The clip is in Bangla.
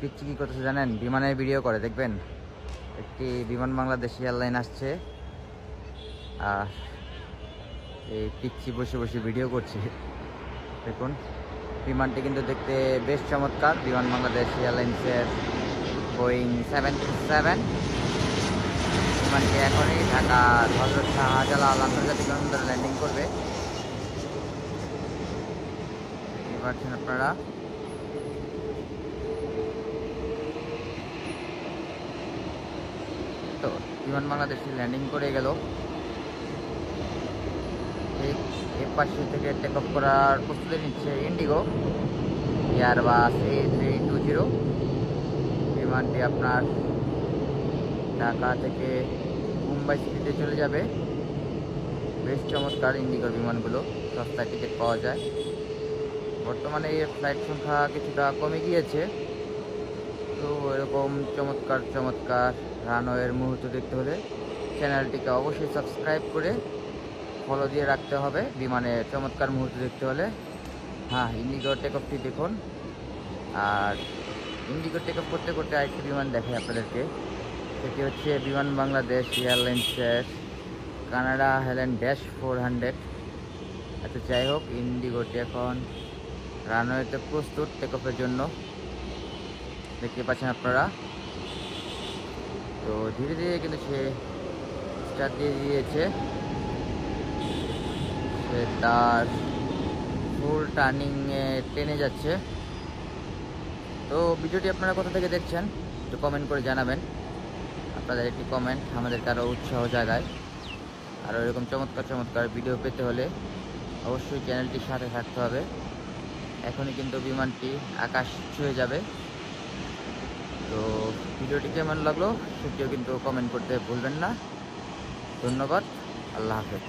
পিচ্ছি কি করতেছে জানেন? বিমানের ভিডিও করে, দেখবেন একটি বিমান বাংলাদেশ এয়ারলাইন আসছে আর এই পিচ্ছি বসে বসে ভিডিও করছে। দেখুন বিমানটি কিন্তু দেখতে বেশ চমৎকার। বিমান বাংলাদেশ এয়ারলাইন্সের বোয়িং 737 বিমানটি এখনই ঢাকা হযরত শাহজালাল আন্তর্জাতিক বিমানবন্দরে ল্যান্ডিং করবে। দেখতে পাচ্ছেন আপনারা। তো বিমান বাংলাদেশ ল্যান্ডিং করে গেল। এই পাশে থেকে টেক অফ করার প্রস্তুতি নিচ্ছে ইন্ডিগো এয়ারবাস A320। বিমানটি আপনার ঢাকা থেকে মুম্বাই সিটিতে চলে যাবে। বেশ চমৎকার ইন্ডিগোর বিমানগুলো, সস্তায় টিকিট পাওয়া যায়। বর্তমানে এর ফ্লাইট সংখ্যা কিছুটা কমে গিয়েছে। তো এরকম চমৎকার চমৎকার রানওয়ের মুহূর্ত দেখতে হলে চ্যানেলটিকে অবশ্যই সাবস্ক্রাইব করে ফলো দিয়ে রাখতে হবে। বিমানের চমৎকার মুহূর্ত দেখতে হলে হ্যাঁ, ইন্ডিগো টেক অফটি দেখুন। আর ইন্ডিগো টেক অফ করতে করতে আরেকটি বিমান দেখাই আপনাদেরকে। সেটি হচ্ছে বিমান বাংলাদেশ এয়ারলাইন্সের কানাডা হেলেন -400। আচ্ছা যাই হোক, ইন্ডিগোটি এখন রানওয়েতে প্রস্তুত টেক অফের জন্য, দেখতে পাচ্ছেন আপনারা। তো ধীরে ধীরে কিন্তু সে স্টার্ট দিয়ে দিয়েছে। সে তার ফুল টার্নিংয়ে টেনে যাচ্ছে। তো ভিডিওটি আপনারা কোথা থেকে দেখছেন একটু কমেন্ট করে জানাবেন। আপনাদের একটি কমেন্ট আমাদেরকে আরও উৎসাহ জাগায়। আরও এরকম চমৎকার চমৎকার ভিডিও পেতে হলে অবশ্যই চ্যানেলটির সাথে থাকতে হবে। এখনই কিন্তু বিমানটি আকাশ ছুঁয়ে যাবে। তো ভিডিওটি কেমন লাগলো সেটিও কিন্তু কমেন্ট করতে ভুলবেন না। ধন্যবাদ। আল্লাহ হাফেজ।